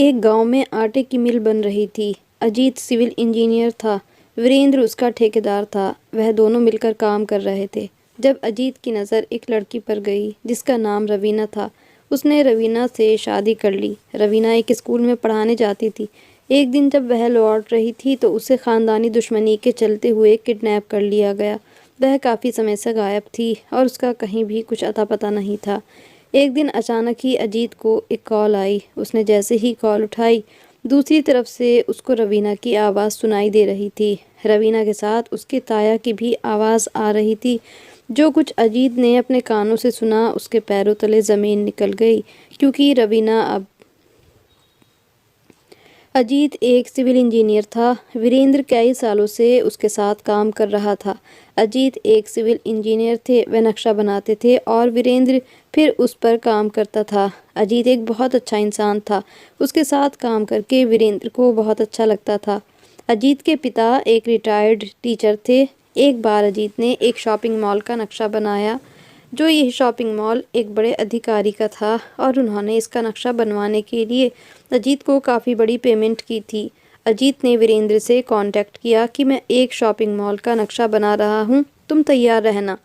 एक गांव में आटे की मिल बन रही थी। अजीत सिविल इंजीनियर था, वीरेंद्र उसका ठेकेदार था। वह दोनों मिलकर काम कर रहे थे। जब अजीत की नज़र एक लड़की पर गई जिसका नाम रवीना था। उसने रवीना से शादी कर ली। रवीना एक स्कूल में पढ़ाने जाती थी। एक दिन जब वह लौट रही थी तो उसे ख़ानदानी दुश्मनी के चलते हुए किडनैप कर लिया गया। वह काफ़ी समय से गायब थी और उसका कहीं भी कुछ अता पता नहीं था। एक दिन अचानक ही अजीत को एक कॉल आई। उसने जैसे ही कॉल उठाई, दूसरी तरफ से उसको रवीना की आवाज़ सुनाई दे रही थी। रवीना के साथ उसके ताया की भी आवाज़ आ रही थी। जो कुछ अजीत ने अपने कानों से सुना, उसके पैरों तले ज़मीन निकल गई, क्योंकि रवीना अब अजीत एक सिविल इंजीनियर था। वीरेंद्र कई सालों से उसके साथ काम कर रहा था। अजीत एक सिविल इंजीनियर थे, वे नक्शा बनाते थे और वीरेंद्र फिर उस पर काम करता था। अजीत एक बहुत अच्छा इंसान था। उसके साथ काम करके वीरेंद्र को बहुत अच्छा लगता था। अजीत के पिता एक रिटायर्ड टीचर थे। एक बार अजीत ने एक शॉपिंग मॉल का नक्शा बनाया। जो यह शॉपिंग मॉल एक बड़े अधिकारी का था और उन्होंने इसका नक्शा बनवाने के लिए अजीत को काफ़ी बड़ी पेमेंट की थी। अजीत ने वीरेंद्र से कांटेक्ट किया कि मैं एक शॉपिंग मॉल का नक्शा बना रहा हूँ, तुम तैयार रहना।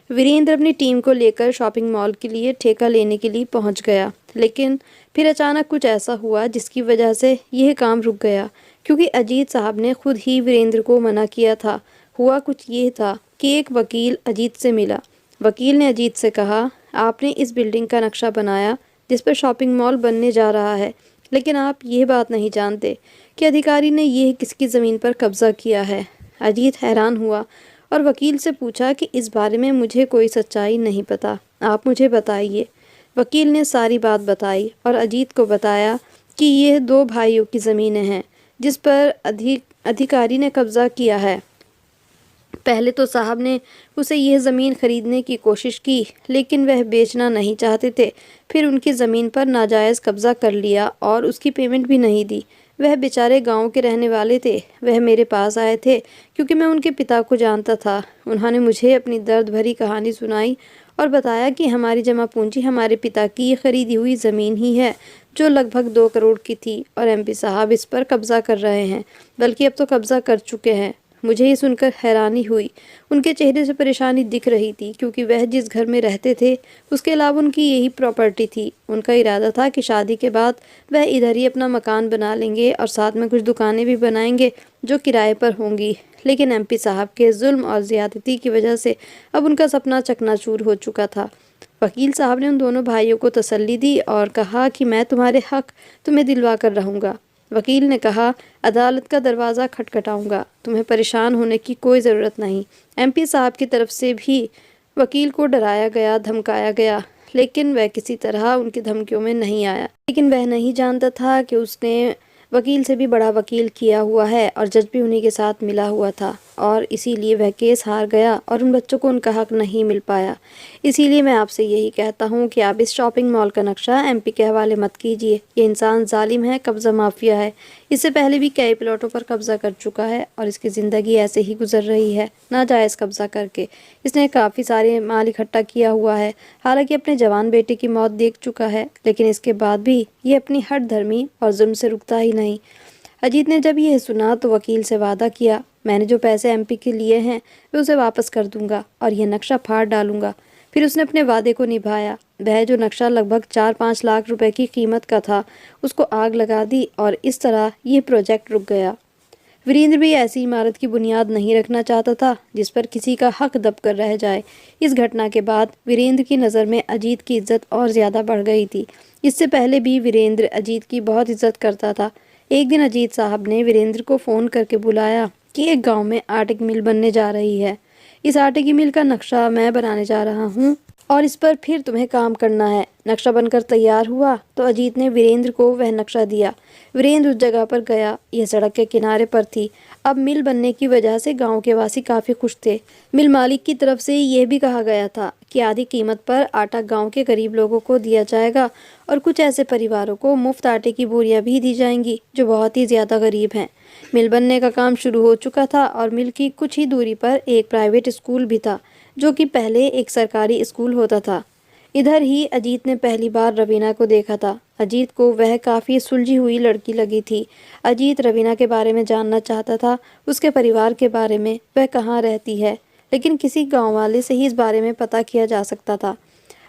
वीरेंद्र अपनी टीम को लेकर शॉपिंग मॉल के लिए ठेका लेने के लिए पहुँच गया, लेकिन फिर अचानक कुछ ऐसा हुआ जिसकी वजह से यह काम रुक गया, क्योंकि अजीत साहब ने खुद ही वीरेंद्र को मना किया था। हुआ कुछ ये था कि एक वकील अजीत से मिला। वकील ने अजीत से कहा, आपने इस बिल्डिंग का नक्शा बनाया जिस पर शॉपिंग मॉल बनने जा रहा है, लेकिन आप ये बात नहीं जानते कि अधिकारी ने यह किसकी ज़मीन पर कब्जा किया है। अजीत हैरान हुआ और वकील से पूछा कि इस बारे में मुझे कोई सच्चाई नहीं पता, आप मुझे बताइए। वकील ने सारी बात बताई और अजीत को बताया कि यह दो भाइयों की ज़मीनें हैं जिस पर अधिकारी ने कब्जा किया है। पहले तो साहब ने उसे यह ज़मीन खरीदने की कोशिश की, लेकिन वह बेचना नहीं चाहते थे। फिर उनकी ज़मीन पर नाजायज़ कब्ज़ा कर लिया और उसकी पेमेंट भी नहीं दी। वह बेचारे गांव के रहने वाले थे। वह मेरे पास आए थे क्योंकि मैं उनके पिता को जानता था। उन्होंने मुझे अपनी दर्द भरी कहानी सुनाई और बताया कि हमारी जमा पूंजी हमारे पिता की खरीदी हुई ज़मीन ही है, जो लगभग 2 करोड़ की थी, और एमपी साहब इस पर कब्ज़ा कर रहे हैं, बल्कि अब तो कब्ज़ा कर चुके हैं। मुझे ये सुनकर हैरानी हुई। उनके चेहरे से परेशानी दिख रही थी, क्योंकि वह जिस घर में रहते थे उसके अलावा उनकी यही प्रॉपर्टी थी। उनका इरादा था कि शादी के बाद वह इधर ही अपना मकान बना लेंगे और साथ में कुछ दुकानें भी बनाएंगे जो किराए पर होंगी। लेकिन एमपी साहब के जुल्म और ज़्यादती की वजह से अब उनका सपना चकनाचूर हो चुका था। वकील साहब ने उन दोनों भाइयों को तसल्ली दी और कहा कि मैं तुम्हारे हक तुम्हें दिलवा कर रहूँगा। वकील ने कहा, अदालत का दरवाज़ा खटखटाऊंगा, तुम्हें परेशान होने की कोई ज़रूरत नहीं। एमपी साहब की तरफ से भी वकील को डराया गया, धमकाया गया, लेकिन वह किसी तरह उनकी धमकियों में नहीं आया। लेकिन वह नहीं जानता था कि उसने वकील से भी बड़ा वकील किया हुआ है और जज भी उन्हीं के साथ मिला हुआ था, और इसीलिए वह केस हार गया और उन बच्चों को उनका हक नहीं मिल पाया। इसीलिए मैं आपसे यही कहता हूँ कि आप इस शॉपिंग मॉल का नक्शा एमपी के हवाले मत कीजिए। ये इंसान जालिम है, कब्ज़ा माफिया है। इससे पहले भी कई प्लॉटों पर कब्ज़ा कर चुका है और इसकी ज़िंदगी ऐसे ही गुजर रही है, नाजायज़ कब्ज़ा करके। इसने काफ़ी सारे माल इकट्ठा किया हुआ है। हालांकि अपने जवान बेटे की मौत देख चुका है, लेकिन इसके बाद भी ये अपनी हठ धर्मी और जुल्म से रुकता ही नहीं। अजीत ने जब यह सुना तो वकील से वादा किया, मैंने जो पैसे एमपी के लिए हैं वे उसे वापस कर दूंगा और यह नक्शा फाड़ डालूंगा। फिर उसने अपने वादे को निभाया। वह जो नक्शा लगभग 4-5 लाख रुपए की कीमत का था, उसको आग लगा दी और इस तरह ये प्रोजेक्ट रुक गया। वीरेंद्र भी ऐसी इमारत की बुनियाद नहीं रखना चाहता था जिस पर किसी का हक दब कर रह जाए। इस घटना के बाद वीरेंद्र की नज़र में अजीत की इज्जत और ज़्यादा बढ़ गई थी। इससे पहले भी वीरेंद्र अजीत की बहुत इज्जत करता था। एक दिन अजीत साहब ने वीरेंद्र को फ़ोन करके बुलाया कि एक गांव में आटे की मिल बनने जा रही है। इस आटे की मिल का नक्शा मैं बनाने जा रहा हूँ और इस पर फिर तुम्हें काम करना है। नक्शा बनकर तैयार हुआ तो अजीत ने वीरेंद्र को वह नक्शा दिया। वीरेंद्र उस जगह पर गया। यह सड़क के किनारे पर थी। अब मिल बनने की वजह से गांव के वासी काफ़ी खुश थे। मिल मालिक की तरफ से यह भी कहा गया था कि आधी कीमत पर आटा गांव के गरीब लोगों को दिया जाएगा और कुछ ऐसे परिवारों को मुफ्त आटे की बोरियां भी दी जाएंगी जो बहुत ही ज़्यादा गरीब हैं। मिल बनने का काम शुरू हो चुका था और मिल की कुछ ही दूरी पर एक प्राइवेट स्कूल भी था, जो कि पहले एक सरकारी स्कूल होता था। इधर ही अजीत ने पहली बार रवीना को देखा था। अजीत को वह काफ़ी सुलझी हुई लड़की लगी थी। अजीत रवीना के बारे में जानना चाहता था, उसके परिवार के बारे में, वह कहाँ रहती है, लेकिन किसी गांव वाले से ही इस बारे में पता किया जा सकता था।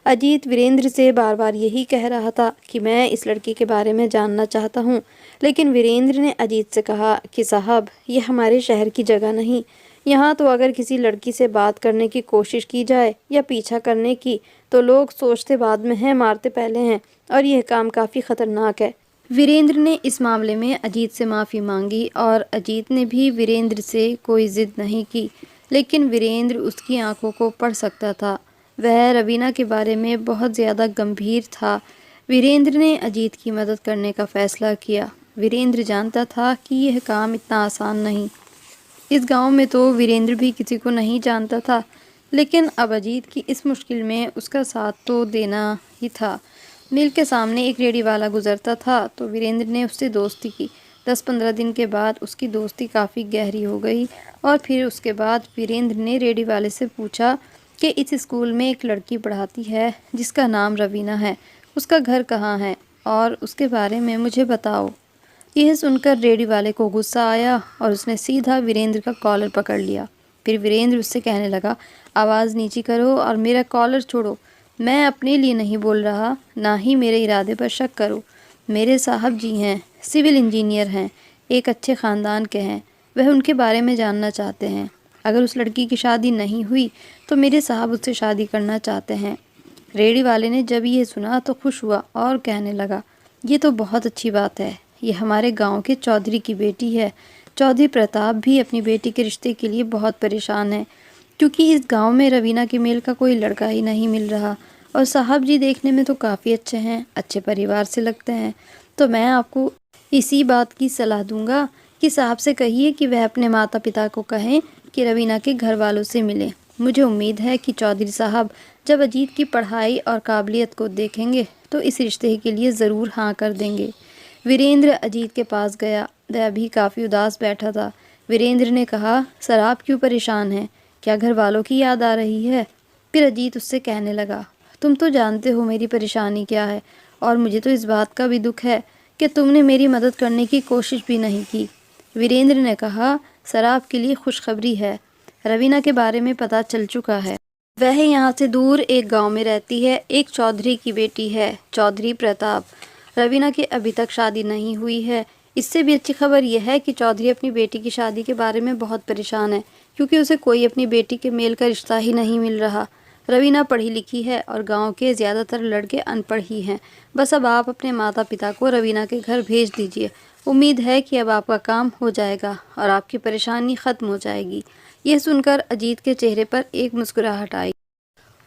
अजीत वीरेंद्र से बार बार यही कह रहा था कि मैं इस लड़की के बारे में जानना चाहता हूँ, लेकिन वीरेंद्र ने अजीत से कहा कि साहब, ये हमारे शहर की जगह नहीं। यहाँ तो अगर किसी लड़की से बात करने की कोशिश की जाए या पीछा करने की, तो लोग सोचते बाद में हैं, मारते पहले हैं, और यह काम काफ़ी ख़तरनाक है। वीरेंद्र ने इस मामले में अजीत से माफ़ी मांगी और अजीत ने भी वीरेंद्र से कोई ज़िद नहीं की, लेकिन वीरेंद्र उसकी आंखों को पढ़ सकता था। वह रवीना के बारे में बहुत ज़्यादा गंभीर था। वीरेंद्र ने अजीत की मदद करने का फ़ैसला किया। वीरेंद्र जानता था कि यह काम इतना आसान नहीं। इस गांव में तो वीरेंद्र भी किसी को नहीं जानता था, लेकिन अब अजीत की इस मुश्किल में उसका साथ तो देना ही था। मिल के सामने एक रेडी वाला गुजरता था तो वीरेंद्र ने उससे दोस्ती की। 10-15 दिन के बाद उसकी दोस्ती काफ़ी गहरी हो गई और फिर उसके बाद वीरेंद्र ने रेडी वाले से पूछा कि इस स्कूल में एक लड़की पढ़ाती है जिसका नाम रवीना है, उसका घर कहाँ है और उसके बारे में मुझे बताओ। यह सुनकर रेडी वाले को गुस्सा आया और उसने सीधा वीरेंद्र का कॉलर पकड़ लिया। फिर वीरेंद्र उससे कहने लगा, आवाज़ नीची करो और मेरा कॉलर छोड़ो। मैं अपने लिए नहीं बोल रहा, ना ही मेरे इरादे पर शक करो। मेरे साहब जी हैं, सिविल इंजीनियर हैं, एक अच्छे ख़ानदान के हैं, वह उनके बारे में जानना चाहते हैं। अगर उस लड़की की शादी नहीं हुई तो मेरे साहब उससे शादी करना चाहते हैं। रेडी वाले ने जब ये सुना तो खुश हुआ और कहने लगा, ये तो बहुत अच्छी बात है। ये हमारे गांव के चौधरी की बेटी है। चौधरी प्रताप भी अपनी बेटी के रिश्ते के लिए बहुत परेशान है, क्योंकि इस गांव में रवीना के मेल का कोई लड़का ही नहीं मिल रहा। और साहब जी देखने में तो काफ़ी अच्छे हैं, अच्छे परिवार से लगते हैं। तो मैं आपको इसी बात की सलाह दूंगा कि साहब से कहिए कि वह अपने माता पिता को कहें कि रवीना के घर वालों से मिले। मुझे उम्मीद है कि चौधरी साहब जब अजीत की पढ़ाई और काबिलियत को देखेंगे तो इस रिश्ते के लिए ज़रूर हाँ कर देंगे। वीरेंद्र अजीत के पास गया। वह भी काफ़ी उदास बैठा था। वीरेंद्र ने कहा, सर आप क्यों परेशान हैं? क्या घर वालों की याद आ रही है? फिर अजीत उससे कहने लगा, तुम तो जानते हो मेरी परेशानी क्या है, और मुझे तो इस बात का भी दुख है कि तुमने मेरी मदद करने की कोशिश भी नहीं की। वीरेंद्र ने कहा, सर आपके लिए खुशखबरी है, रवीना के बारे में पता चल चुका है। वह यहाँ से दूर एक गांव में रहती है, एक चौधरी की बेटी है, चौधरी प्रताप। रवीना की अभी तक शादी नहीं हुई है। इससे भी अच्छी खबर यह है कि चौधरी अपनी बेटी की शादी के बारे में बहुत परेशान है, क्योंकि उसे कोई अपनी बेटी के मेल का रिश्ता ही नहीं मिल रहा। रवीना पढ़ी लिखी है और गांव के ज़्यादातर लड़के अनपढ़ ही हैं। बस अब आप अपने माता पिता को रवीना के घर भेज दीजिए। उम्मीद है कि अब आपका काम हो जाएगा और आपकी परेशानी ख़त्म हो जाएगी। यह सुनकर अजीत के चेहरे पर एक मुस्कुराहट आई।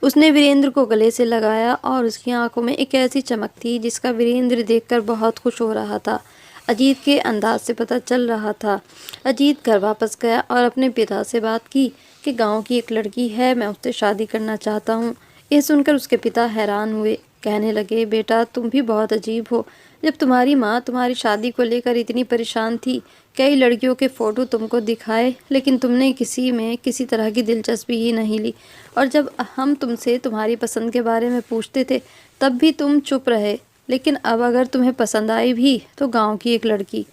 उसने वीरेंद्र को गले से लगाया और उसकी आंखों में एक ऐसी चमक थी जिसका वीरेंद्र देखकर बहुत खुश हो रहा था। अजीत के अंदाज से पता चल रहा था। अजीत घर वापस गया और अपने पिता से बात की कि गांव की एक लड़की है, मैं उससे शादी करना चाहता हूँ। यह सुनकर उसके पिता हैरान हुए। कहने लगे, बेटा तुम भी बहुत अजीब हो। जब तुम्हारी माँ तुम्हारी शादी को लेकर इतनी परेशान थी, कई लड़कियों के फ़ोटो तुमको दिखाए, लेकिन तुमने किसी में किसी तरह की दिलचस्पी ही नहीं ली। और जब हम तुमसे तुम्हारी पसंद के बारे में पूछते थे तब भी तुम चुप रहे। लेकिन अब अगर तुम्हें पसंद आई भी तो गांव की एक लड़की।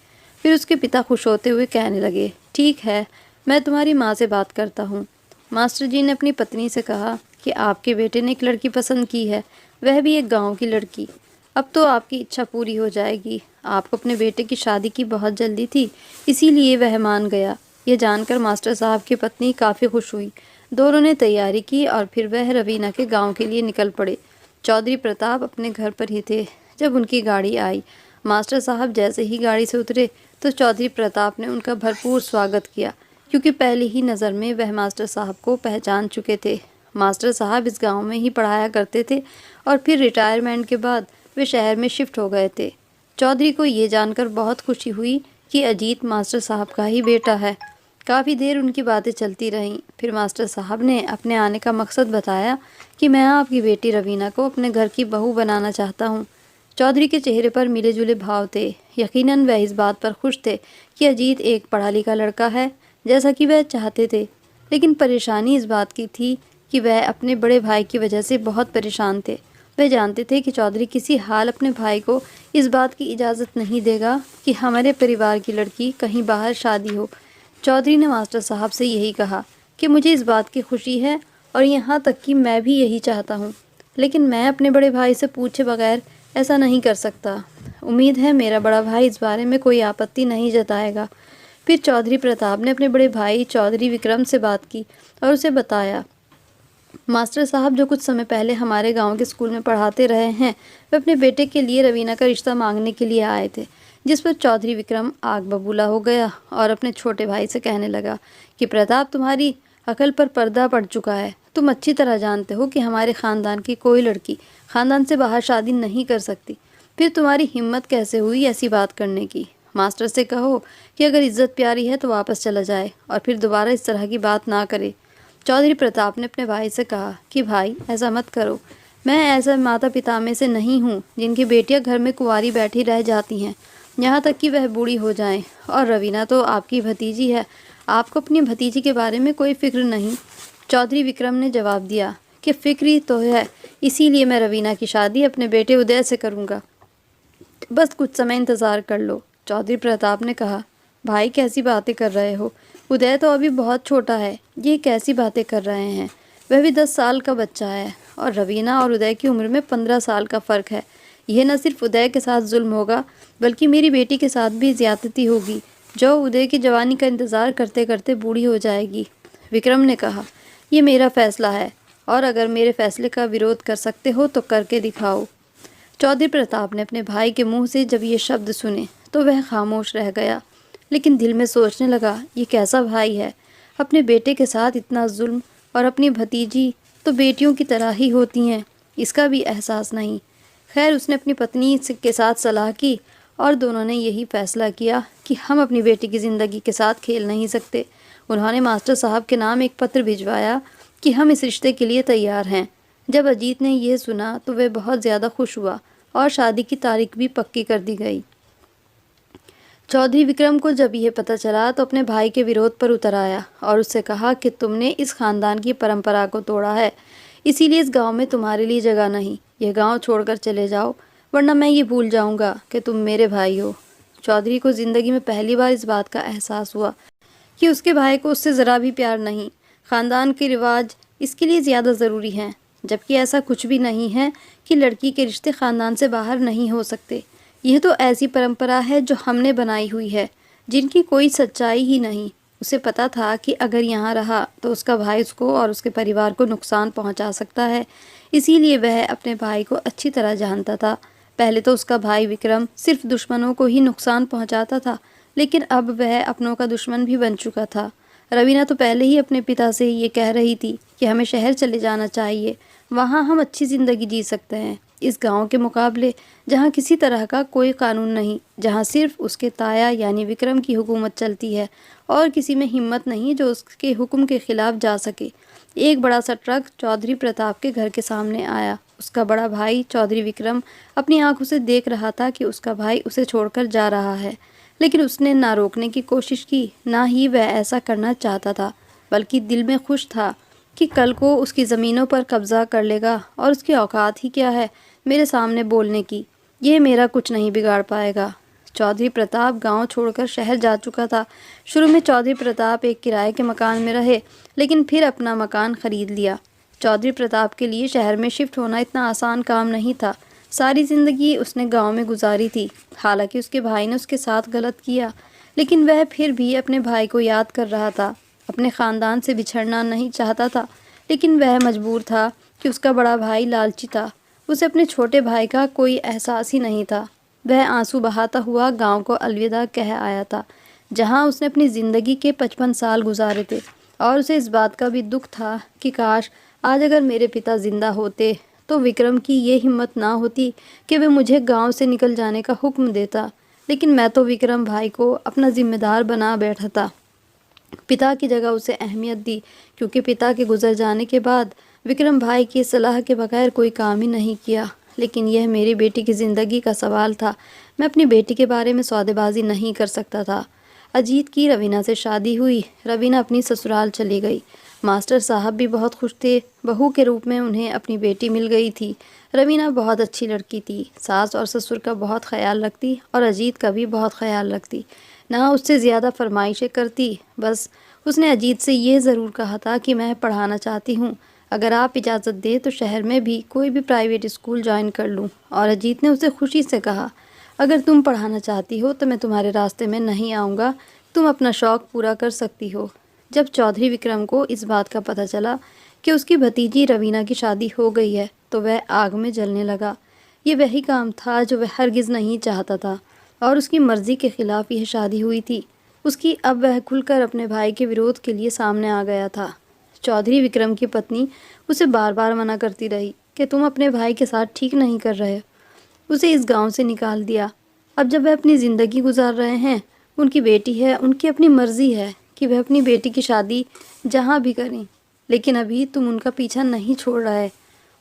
फिर उसके पिता खुश होते हुए कहने लगे, ठीक है, मैं तुम्हारी माँ से बात करता हूँ। मास्टर जी ने अपनी पत्नी से कहा कि आपके बेटे ने एक लड़की पसंद की है, वह भी एक गाँव की लड़की। अब तो आपकी इच्छा पूरी हो जाएगी। आपको अपने बेटे की शादी की बहुत जल्दी थी, इसीलिए वह मान गया। यह जानकर मास्टर साहब की पत्नी काफ़ी खुश हुई। दोनों ने तैयारी की और फिर वह रवीना के गांव के लिए निकल पड़े। चौधरी प्रताप अपने घर पर ही थे जब उनकी गाड़ी आई। मास्टर साहब जैसे ही गाड़ी से उतरे तो चौधरी प्रताप ने उनका भरपूर स्वागत किया, क्योंकि पहली ही नज़र में वह मास्टर साहब को पहचान चुके थे। मास्टर साहब इस गांव में ही पढ़ाया करते थे और फिर रिटायरमेंट के बाद वे शहर में शिफ्ट हो गए थे। चौधरी को ये जानकर बहुत खुशी हुई कि अजीत मास्टर साहब का ही बेटा है। काफ़ी देर उनकी बातें चलती रहीं। फिर मास्टर साहब ने अपने आने का मकसद बताया कि मैं आपकी बेटी रवीना को अपने घर की बहू बनाना चाहता हूँ। चौधरी के चेहरे पर मिले जुले भाव थे। यकीनन वह इस बात पर खुश थे कि अजीत एक पढ़ा लिखा लड़का है, जैसा कि वह चाहते थे। लेकिन परेशानी इस बात की थी कि वह अपने बड़े भाई की वजह से बहुत परेशान थे। वे जानते थे कि चौधरी किसी हाल अपने भाई को इस बात की इजाज़त नहीं देगा कि हमारे परिवार की लड़की कहीं बाहर शादी हो। चौधरी ने मास्टर साहब से यही कहा कि मुझे इस बात की खुशी है और यहाँ तक कि मैं भी यही चाहता हूँ, लेकिन मैं अपने बड़े भाई से पूछे बगैर ऐसा नहीं कर सकता। उम्मीद है मेरा बड़ा भाई इस बारे में कोई आपत्ति नहीं जताएगा। फिर चौधरी प्रताप ने अपने बड़े भाई चौधरी विक्रम से बात की और उसे बताया, मास्टर साहब जो कुछ समय पहले हमारे गांव के स्कूल में पढ़ाते रहे हैं, वे अपने बेटे के लिए रवीना का रिश्ता मांगने के लिए आए थे। जिस पर चौधरी विक्रम आग बबूला हो गया और अपने छोटे भाई से कहने लगा कि प्रताप, तुम्हारी अकल पर पर्दा पड़ चुका है। तुम अच्छी तरह जानते हो कि हमारे ख़ानदान की कोई लड़की ख़ानदान से बाहर शादी नहीं कर सकती। फिर तुम्हारी हिम्मत कैसे हुई ऐसी बात करने की? मास्टर से कहो कि अगर इज्जत प्यारी है तो वापस चला जाए और फिर दोबारा इस तरह की बात ना करे। चौधरी प्रताप ने अपने भाई से कहा कि भाई, ऐसा मत करो। मैं ऐसा माता पिता में से नहीं हूँ जिनकी बेटियाँ घर में कुंवारी बैठी रह जाती हैं, यहाँ तक कि वह बूढ़ी हो जाएं। और रवीना तो आपकी भतीजी है, आपको अपनी भतीजी के बारे में कोई फिक्र नहीं। चौधरी विक्रम ने जवाब दिया कि फिक्र तो है, इसीलिए मैं रवीना की शादी अपने बेटे उदय से करूँगा। बस कुछ समय इंतज़ार कर लो। चौधरी प्रताप ने कहा, भाई कैसी बातें कर रहे हो? उदय तो अभी बहुत छोटा है, ये कैसी बातें कर रहे हैं? वह भी 10 साल का बच्चा है और रवीना और उदय की उम्र में 15 साल का फ़र्क है। यह न सिर्फ उदय के साथ जुल्म होगा बल्कि मेरी बेटी के साथ भी ज़्यादती होगी, जो उदय की जवानी का इंतज़ार करते करते बूढ़ी हो जाएगी। विक्रम ने कहा, यह मेरा फ़ैसला है और अगर मेरे फ़ैसले का विरोध कर सकते हो तो करके दिखाओ। चौधरी प्रताप ने अपने भाई के मुंह से जब ये शब्द सुने तो वह खामोश रह गया, लेकिन दिल में सोचने लगा, ये कैसा भाई है, अपने बेटे के साथ इतना जुल्म, और अपनी भतीजी तो बेटियों की तरह ही होती हैं, इसका भी एहसास नहीं। खैर, उसने अपनी पत्नी के साथ सलाह की और दोनों ने यही फैसला किया कि हम अपनी बेटी की ज़िंदगी के साथ खेल नहीं सकते। उन्होंने मास्टर साहब के नाम एक पत्र भिजवाया कि हम इस रिश्ते के लिए तैयार हैं। जब अजीत ने यह सुना तो वह बहुत ज़्यादा खुश हुआ और शादी की तारीख भी पक्की कर दी गई। चौधरी विक्रम को जब यह पता चला तो अपने भाई के विरोध पर उतर आया और उससे कहा कि तुमने इस खानदान की परंपरा को तोड़ा है, इसीलिए इस गांव में तुम्हारे लिए जगह नहीं। यह गांव छोड़कर चले जाओ, वरना मैं ये भूल जाऊंगा कि तुम मेरे भाई हो। चौधरी को ज़िंदगी में पहली बार इस बात का एहसास हुआ कि उसके भाई को उससे ज़रा भी प्यार नहीं। ख़ानदान के रिवाज इसके लिए ज़्यादा ज़रूरी हैं, जबकि ऐसा कुछ भी नहीं है कि लड़की के रिश्ते ख़ानदान से बाहर नहीं हो सकते। यह तो ऐसी परंपरा है जो हमने बनाई हुई है, जिनकी कोई सच्चाई ही नहीं। उसे पता था कि अगर यहाँ रहा तो उसका भाई उसको और उसके परिवार को नुकसान पहुँचा सकता है, इसीलिए वह अपने भाई को अच्छी तरह जानता था। पहले तो उसका भाई विक्रम सिर्फ दुश्मनों को ही नुकसान पहुँचाता था, लेकिन अब वह अपनों का दुश्मन भी बन चुका था। रवीना तो पहले ही अपने पिता से ये कह रही थी कि हमें शहर चले जाना चाहिए, वहाँ हम अच्छी ज़िंदगी जी सकते हैं, इस गांव के मुकाबले जहाँ किसी तरह का कोई कानून नहीं, जहाँ सिर्फ उसके ताया यानी विक्रम की हुकूमत चलती है और किसी में हिम्मत नहीं जो उसके हुक्म के खिलाफ जा सके। एक बड़ा सा ट्रक चौधरी प्रताप के घर के सामने आया। उसका बड़ा भाई चौधरी विक्रम अपनी आंखों से देख रहा था कि उसका भाई उसे छोड़कर जा रहा है, लेकिन उसने ना रोकने की कोशिश की, ना ही वह ऐसा करना चाहता था, बल्कि दिल में खुश था कि कल को उसकी ज़मीनों पर कब्ज़ा कर लेगा और उसकी औकात ही क्या है मेरे सामने बोलने की, ये मेरा कुछ नहीं बिगाड़ पाएगा। चौधरी प्रताप गांव छोड़कर शहर जा चुका था। शुरू में चौधरी प्रताप एक किराए के मकान में रहे, लेकिन फिर अपना मकान ख़रीद लिया। चौधरी प्रताप के लिए शहर में शिफ्ट होना इतना आसान काम नहीं था। सारी ज़िंदगी उसने गांव में गुजारी थी। हालांकि उसके भाई ने उसके साथ गलत किया, लेकिन वह फिर भी अपने भाई को याद कर रहा था। अपने ख़ानदान से बिछड़ना नहीं चाहता था, लेकिन वह मजबूर था कि उसका बड़ा भाई लालची था। उसे अपने छोटे भाई का कोई एहसास ही नहीं था। वह आंसू बहाता हुआ गांव को अलविदा कह आया था, जहां उसने अपनी ज़िंदगी के 55 साल गुजारे थे, और उसे इस बात का भी दुख था कि काश आज अगर मेरे पिता ज़िंदा होते तो विक्रम की ये हिम्मत ना होती कि वह मुझे गांव से निकल जाने का हुक्म देता। लेकिन मैं तो विक्रम भाई को अपना ज़िम्मेदार बना बैठा था। पिता की जगह उसे अहमियत दी, क्योंकि पिता के गुजर जाने के बाद विक्रम भाई की सलाह के बगैर कोई काम ही नहीं किया। लेकिन यह मेरी बेटी की ज़िंदगी का सवाल था। मैं अपनी बेटी के बारे में सौदेबाजी नहीं कर सकता था। अजीत की रवीना से शादी हुई। रवीना अपनी ससुराल चली गई। मास्टर साहब भी बहुत खुश थे। बहू के रूप में उन्हें अपनी बेटी मिल गई थी। रवीना बहुत अच्छी लड़की थी, सास और ससुर का बहुत ख्याल रखती और अजीत का भी बहुत ख्याल रखती। ना उससे ज़्यादा फरमाइशें करती। बस उसने अजीत से ये ज़रूर कहा था कि मैं पढ़ाना चाहती हूँ, अगर आप इजाज़त दें तो शहर में भी कोई भी प्राइवेट स्कूल ज्वाइन कर लूँ। और अजीत ने उसे खुशी से कहा, अगर तुम पढ़ाना चाहती हो तो मैं तुम्हारे रास्ते में नहीं आऊँगा, तुम अपना शौक़ पूरा कर सकती हो। जब चौधरी विक्रम को इस बात का पता चला कि उसकी भतीजी रवीना की शादी हो गई है तो वह आग में जलने लगा। ये वही काम था जो वह हरगिज़ नहीं चाहता था और उसकी मर्ज़ी के ख़िलाफ़ यह शादी हुई थी। उसकी अब वह खुलकर अपने भाई के विरोध के लिए सामने आ गया था। चौधरी विक्रम की पत्नी उसे बार बार मना करती रही कि तुम अपने भाई के साथ ठीक नहीं कर रहे, उसे इस गांव से निकाल दिया। अब जब वह अपनी ज़िंदगी गुजार रहे हैं, उनकी बेटी है, उनकी अपनी मर्ज़ी है कि वह अपनी बेटी की शादी जहाँ भी करें, लेकिन अभी तुम उनका पीछा नहीं छोड़ रहा है,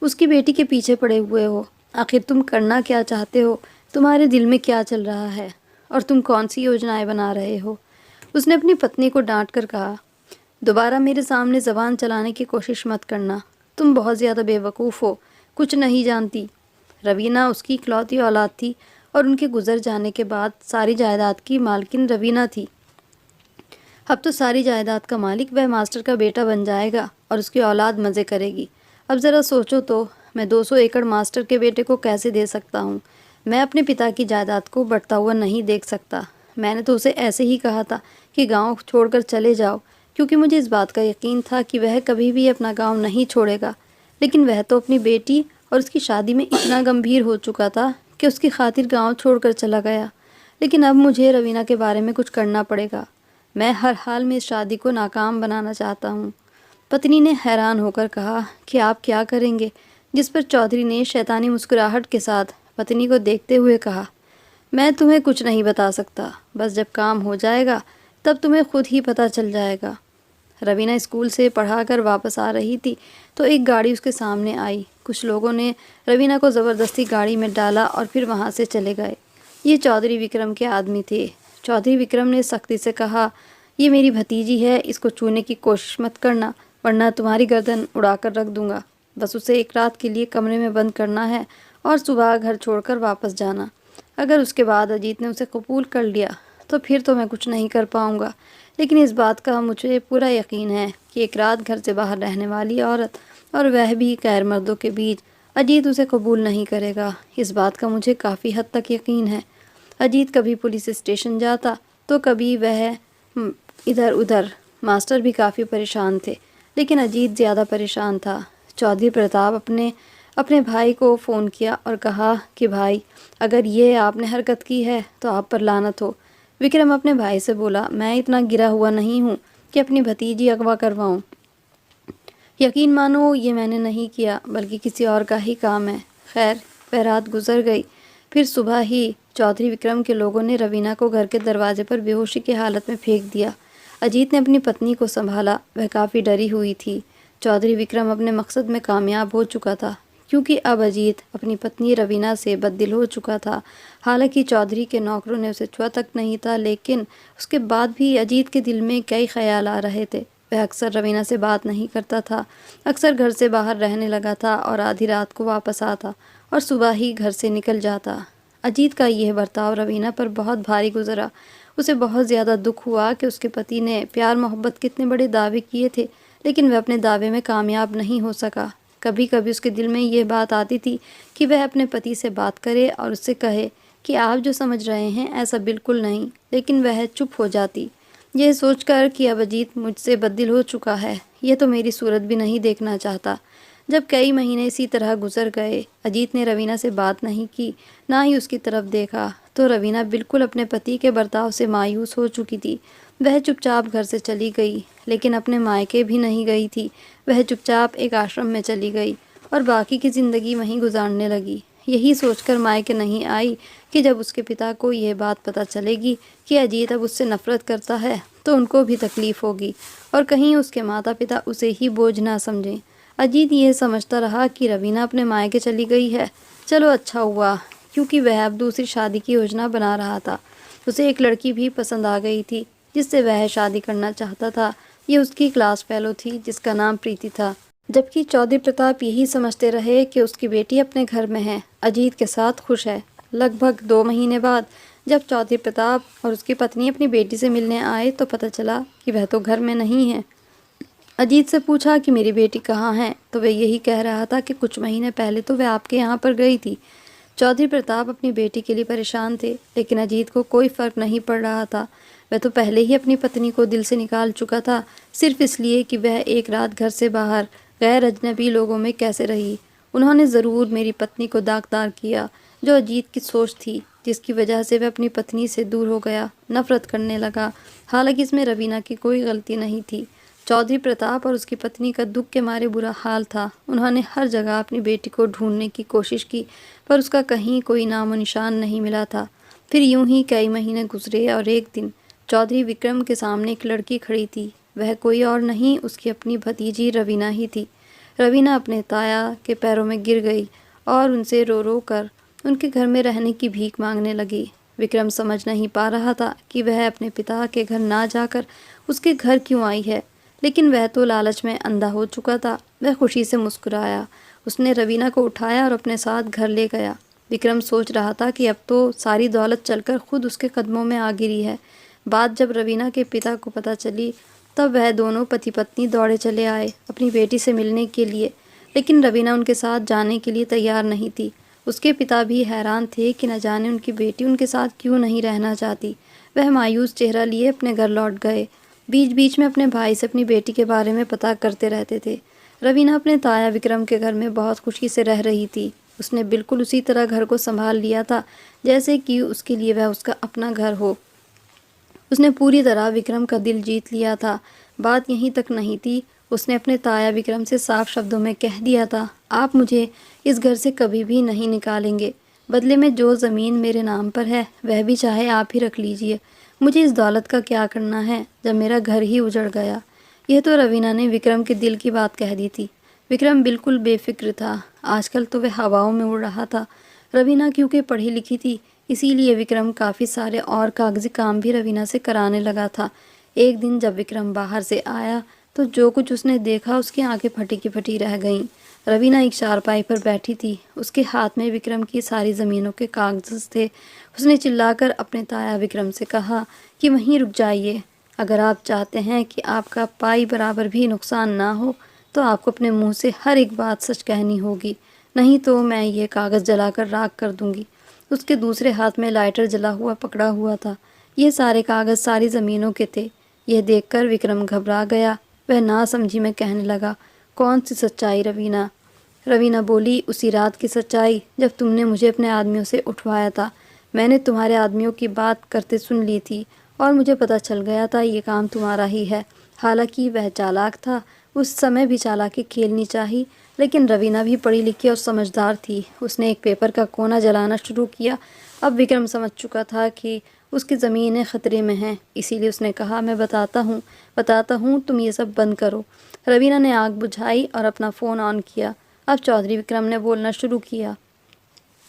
उसकी बेटी के पीछे पड़े हुए हो। आखिर तुम करना क्या चाहते हो, तुम्हारे दिल में क्या चल रहा है और तुम कौन सी योजनाएं बना रहे हो। उसने अपनी पत्नी को डांट कर कहा, दोबारा मेरे सामने ज़बान चलाने की कोशिश मत करना, तुम बहुत ज़्यादा बेवकूफ़ हो, कुछ नहीं जानती। रवीना उसकी इकलौती औलाद थी और उनके गुजर जाने के बाद सारी जायदाद की मालकिन रवीना थी। अब तो सारी जायदाद का मालिक वह मास्टर का बेटा बन जाएगा और उसकी औलाद मज़े करेगी। अब ज़रा सोचो तो, मैं 200 एकड़ मास्टर के बेटे को कैसे दे सकता हूँ। मैं अपने पिता की जायदाद को बढ़ता हुआ नहीं देख सकता। मैंने तो उसे ऐसे ही कहा था कि गांव छोड़कर चले जाओ, क्योंकि मुझे इस बात का यकीन था कि वह कभी भी अपना गांव नहीं छोड़ेगा। लेकिन वह तो अपनी बेटी और उसकी शादी में इतना गंभीर हो चुका था कि उसकी खातिर गांव छोड़कर चला गया। लेकिन अब मुझे रवीना के बारे में कुछ करना पड़ेगा। मैं हर हाल में इस शादी को नाकाम बनाना चाहता हूँ। पत्नी ने हैरान होकर कहा कि आप क्या करेंगे, जिस पर चौधरी ने शैतानी मुस्कुराहट के साथ पत्नी को देखते हुए कहा, मैं तुम्हें कुछ नहीं बता सकता, बस जब काम हो जाएगा तब तुम्हें खुद ही पता चल जाएगा। रवीना स्कूल से पढ़ाकर वापस आ रही थी तो एक गाड़ी उसके सामने आई। कुछ लोगों ने रवीना को ज़बरदस्ती गाड़ी में डाला और फिर वहाँ से चले गए। ये चौधरी विक्रम के आदमी थे। चौधरी विक्रम ने सख्ती से कहा, ये मेरी भतीजी है, इसको छूने की कोशिश मत करना, वरना तुम्हारी गर्दन उड़ाकर रख दूंगा। बस उसे एक रात के लिए कमरे में बंद करना है और सुबह घर छोड़कर वापस जाना। अगर उसके बाद अजीत ने उसे कबूल कर लिया तो फिर तो मैं कुछ नहीं कर पाऊँगा, लेकिन इस बात का मुझे पूरा यकीन है कि एक रात घर से बाहर रहने वाली औरत, और वह भी गैर मर्दों के बीच, अजीत उसे कबूल नहीं करेगा। इस बात का मुझे काफ़ी हद तक यकीन है। अजीत कभी पुलिस स्टेशन जाता तो कभी वह इधर उधर। मास्टर भी काफ़ी परेशान थे, लेकिन अजीत ज़्यादा परेशान था। चौधरी प्रताप अपने भाई को फ़ोन किया और कहा कि भाई, अगर ये आपने हरकत की है तो आप पर लानत हो। विक्रम अपने भाई से बोला, मैं इतना गिरा हुआ नहीं हूँ कि अपनी भतीजी अगवा करवाऊँ। यकीन मानो ये मैंने नहीं किया, बल्कि किसी और का ही काम है। खैर, वह रात गुजर गई। फिर सुबह ही चौधरी विक्रम के लोगों ने रवीना को घर के दरवाजे पर बेहोशी की हालत में फेंक दिया। अजीत ने अपनी पत्नी को संभाला, वह काफ़ी डरी हुई थी। चौधरी विक्रम अपने मकसद में कामयाब हो चुका था, क्योंकि अब अजीत अपनी पत्नी रवीना से बददिल हो चुका था। हालांकि चौधरी के नौकरों ने उसे छुआ तक नहीं था, लेकिन उसके बाद भी अजीत के दिल में कई ख्याल आ रहे थे। वह अक्सर रवीना से बात नहीं करता था, अक्सर घर से बाहर रहने लगा था और आधी रात को वापस आता और सुबह ही घर से निकल जाता। अजीत का यह बर्ताव रवीना पर बहुत भारी गुजरा। उसे बहुत ज़्यादा दुख हुआ कि उसके पति ने प्यार मोहब्बत के इतने बड़े दावे किए थे, लेकिन वह अपने दावे में कामयाब नहीं हो सका। कभी कभी उसके दिल में ये बात आती थी कि वह अपने पति से बात करे और उससे कहे कि आप जो समझ रहे हैं ऐसा बिल्कुल नहीं, लेकिन वह चुप हो जाती। यह सोचकर कि अब अजीत मुझसे बददिल हो चुका है, यह तो मेरी सूरत भी नहीं देखना चाहता। जब कई महीने इसी तरह गुजर गए, अजीत ने रवीना से बात नहीं की, ना ही उसकी तरफ देखा, तो रवीना बिल्कुल अपने पति के बर्ताव से मायूस हो चुकी थी। वह चुपचाप घर से चली गई, लेकिन अपने मायके भी नहीं गई थी। वह चुपचाप एक आश्रम में चली गई और बाकी की ज़िंदगी वहीं गुजारने लगी। यही सोचकर मायके नहीं आई कि जब उसके पिता को यह बात पता चलेगी कि अजीत अब उससे नफ़रत करता है तो उनको भी तकलीफ़ होगी और कहीं उसके माता पिता उसे ही बोझ ना समझें। अजीत यह समझता रहा कि रवीना अपने मायके चली गई है। चलो अच्छा हुआ, क्योंकि वह अब दूसरी शादी की योजना बना रहा था। उसे एक लड़की भी पसंद आ गई थी जिससे वह शादी करना चाहता था। ये उसकी क्लास फेलो थी जिसका नाम प्रीति था। जबकि चौधरी प्रताप यही समझते रहे कि उसकी बेटी अपने घर में है, अजीत के साथ खुश है। लगभग 2 महीने बाद जब चौधरी प्रताप और उसकी पत्नी अपनी बेटी से मिलने आए तो पता चला कि वह तो घर में नहीं है। अजीत से पूछा कि मेरी बेटी कहाँ है, तो वह यही कह रहा था कि कुछ महीने पहले तो वह आपके यहाँ पर गई थी। चौधरी प्रताप अपनी बेटी के लिए परेशान थे, लेकिन अजीत को कोई फ़र्क नहीं पड़ रहा था। वह तो पहले ही अपनी पत्नी को दिल से निकाल चुका था, सिर्फ इसलिए कि वह एक रात घर से बाहर गैर अजनबी लोगों में कैसे रही। उन्होंने ज़रूर मेरी पत्नी को दागदार किया, जो अजीत की सोच थी, जिसकी वजह से वह अपनी पत्नी से दूर हो गया, नफ़रत करने लगा। हालांकि इसमें रवीना की कोई गलती नहीं थी। चौधरी प्रताप और उसकी पत्नी का दुख के मारे बुरा हाल था। उन्होंने हर जगह अपनी बेटी को ढूंढने की कोशिश की, पर उसका कहीं कोई नामो निशान नहीं मिला था। फिर यूं ही कई महीने गुजरे और एक दिन चौधरी विक्रम के सामने एक लड़की खड़ी थी। वह कोई और नहीं, उसकी अपनी भतीजी रवीना ही थी। रवीना अपने ताया के पैरों में गिर गई और उनसे रो रो कर उनके घर में रहने की भीख मांगने लगी। विक्रम समझ नहीं पा रहा था कि वह अपने पिता के घर ना जाकर उसके घर क्यों आई है, लेकिन वह तो लालच में अंधा हो चुका था। वह खुशी से मुस्कुराया। उसने रवीना को उठाया और अपने साथ घर ले गया। विक्रम सोच रहा था कि अब तो सारी दौलत चलकर खुद उसके कदमों में आ गिरी है। बात जब रवीना के पिता को पता चली, तब वह दोनों पति पत्नी दौड़े चले आए अपनी बेटी से मिलने के लिए, लेकिन रवीना उनके साथ जाने के लिए तैयार नहीं थी। उसके पिता भी हैरान थे कि न जाने उनकी बेटी उनके साथ क्यों नहीं रहना चाहती। वह मायूस चेहरा लिए अपने घर लौट गए। बीच बीच में अपने भाई से अपनी बेटी के बारे में पता करते रहते थे। रवीना अपने ताया विक्रम के घर में बहुत खुशी से रह रही थी। उसने बिल्कुल उसी तरह घर को संभाल लिया था जैसे कि उसके लिए वह उसका अपना घर हो। उसने पूरी तरह विक्रम का दिल जीत लिया था। बात यहीं तक नहीं थी, उसने अपने ताया विक्रम से साफ शब्दों में कह दिया था, आप मुझे इस घर से कभी भी नहीं निकालेंगे। बदले में जो ज़मीन मेरे नाम पर है वह भी चाहे आप ही रख लीजिए। मुझे इस दौलत का क्या करना है जब मेरा घर ही उजड़ गया। यह तो रवीना ने विक्रम के दिल की बात कह दी थी। विक्रम बिल्कुल बेफिक्र था। आजकल तो वह हवाओं में उड़ रहा था। रवीना क्योंकि पढ़ी लिखी थी, इसीलिए विक्रम काफ़ी सारे और कागजी काम भी रवीना से कराने लगा था। एक दिन जब विक्रम बाहर से आया तो जो कुछ उसने देखा उसकी आंखें फटी की फटी रह गईं। रवीना एक चारपाई पर बैठी थी। उसके हाथ में विक्रम की सारी ज़मीनों के कागज़ थे। उसने चिल्लाकर अपने ताया विक्रम से कहा कि वहीं रुक जाइए। अगर आप चाहते हैं कि आपका पाई बराबर भी नुकसान ना हो तो आपको अपने मुंह से हर एक बात सच कहनी होगी, नहीं तो मैं ये कागज़ जलाकर राख कर दूंगी। उसके दूसरे हाथ में लाइटर जला हुआ पकड़ा हुआ था। ये सारे कागज़ सारी ज़मीनों के थे। यह देखकर विक्रम घबरा गया। वह नासमझी में कहने लगा, कौन सी सच्चाई रवीना? रवीना बोली, उसी रात की सच्चाई जब तुमने मुझे अपने आदमियों से उठवाया था। मैंने तुम्हारे आदमियों की बात करते सुन ली थी और मुझे पता चल गया था ये काम तुम्हारा ही है। हालांकि वह चालाक था, उस समय भी चालाकी खेलनी चाहिए, लेकिन रवीना भी पढ़ी लिखी और समझदार थी। उसने एक पेपर का कोना जलाना शुरू किया। अब विक्रम समझ चुका था कि उसकी ज़मीनें ख़तरे में हैं, इसीलिए उसने कहा, मैं बताता हूँ, तुम ये सब बंद करो। रवीना ने आग बुझाई और अपना फ़ोन ऑन किया। अब चौधरी विक्रम ने बोलना शुरू किया।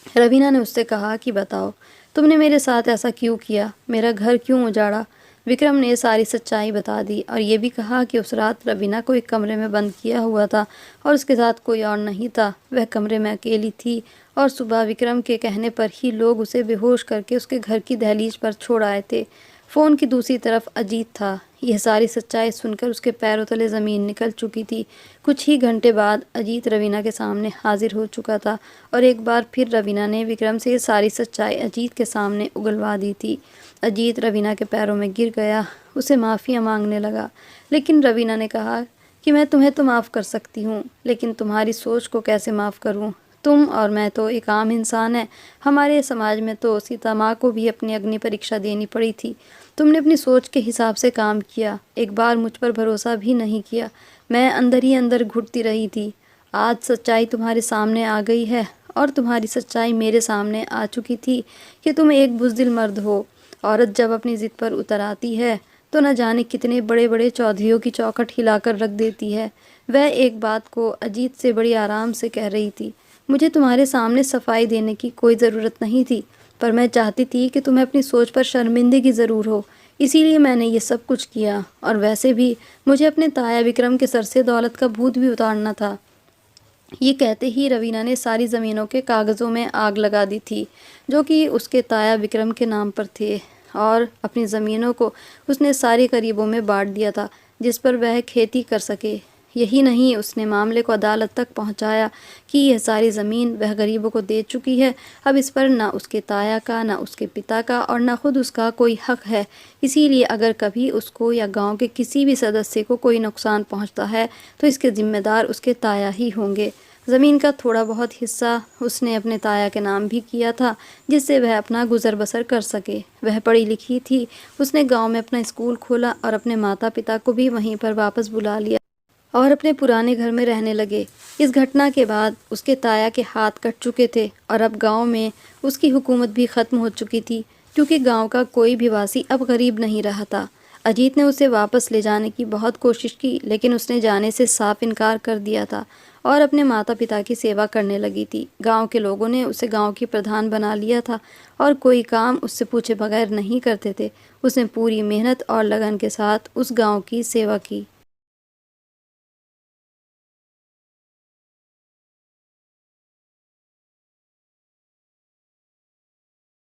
रवीना ने उससे कहा कि बताओ, तुमने मेरे साथ ऐसा क्यों किया? मेरा घर क्यों उजाड़ा? विक्रम ने सारी सच्चाई बता दी और ये भी कहा कि उस रात रवीना को एक कमरे में बंद किया हुआ था और उसके साथ कोई और नहीं था। वह कमरे में अकेली थी और सुबह विक्रम के कहने पर ही लोग उसे बेहोश करके उसके घर की दहलीज पर छोड़ आए थे। फ़ोन की दूसरी तरफ अजीत था। यह सारी सच्चाई सुनकर उसके पैरों तले ज़मीन निकल चुकी थी। कुछ ही घंटे बाद अजीत रवीना के सामने हाजिर हो चुका था और एक बार फिर रवीना ने विक्रम से ये सारी सच्चाई अजीत के सामने उगलवा दी थी। अजीत रवीना के पैरों में गिर गया, उसे माफ़िया मांगने लगा, लेकिन रवीना ने कहा कि मैं तुम्हें तो माफ़ कर सकती हूँ, लेकिन तुम्हारी सोच को कैसे माफ़ करूँ? तुम और मैं तो एक आम इंसान है। हमारे समाज में तो सीता माँ को भी अपनी अग्नि परीक्षा देनी पड़ी थी। तुमने अपनी सोच के हिसाब से काम किया, एक बार मुझ पर भरोसा भी नहीं किया। मैं अंदर ही अंदर घुटती रही थी। आज सच्चाई तुम्हारे सामने आ गई है और तुम्हारी सच्चाई मेरे सामने आ चुकी थी कि तुम एक बुज़दिल मर्द हो। औरत जब अपनी ज़िद पर उतर आती है तो न जाने कितने बड़े बड़े चौधरियों की चौखट हिलाकर रख देती है। वह एक बात को अजीत से बड़ी आराम से कह रही थी। मुझे तुम्हारे सामने सफाई देने की कोई ज़रूरत नहीं थी, पर मैं चाहती थी कि तुम्हें अपनी सोच पर शर्मिंदगी ज़रूर हो, इसीलिए मैंने ये सब कुछ किया। और वैसे भी मुझे अपने ताया विक्रम के सर से दौलत का भूत भी उतारना था। ये कहते ही रवीना ने सारी ज़मीनों के कागज़ों में आग लगा दी थी जो कि उसके ताया विक्रम के नाम पर थे, और अपनी ज़मीनों को उसने सारे करीबों में बांट दिया था जिस पर वह खेती कर सके। यही नहीं, उसने मामले को अदालत तक पहुंचाया कि यह सारी ज़मीन वह गरीबों को दे चुकी है। अब इस पर ना उसके ताया का, ना उसके पिता का और ना खुद उसका कोई हक है। इसीलिए अगर कभी उसको या गांव के किसी भी सदस्य को कोई नुकसान पहुंचता है तो इसके ज़िम्मेदार उसके ताया ही होंगे। ज़मीन का थोड़ा बहुत हिस्सा उसने अपने ताया के नाम भी किया था जिससे वह अपना गुज़र बसर कर सके। वह पढ़ी लिखी थी, उसने गांव में अपना स्कूल खोला और अपने माता पिता को भी वहीं पर वापस बुला लिया और अपने पुराने घर में रहने लगे। इस घटना के बाद उसके ताया के हाथ कट चुके थे और अब गांव में उसकी हुकूमत भी ख़त्म हो चुकी थी क्योंकि गांव का कोई भी वासी अब गरीब नहीं रहा था। अजीत ने उसे वापस ले जाने की बहुत कोशिश की लेकिन उसने जाने से साफ इनकार कर दिया था और अपने माता पिता की सेवा करने लगी थी। गांव के लोगों ने उसे गांव की प्रधान बना लिया था और कोई काम उससे पूछे बगैर नहीं करते थे। उसने पूरी मेहनत और लगन के साथ उस गांव की सेवा की।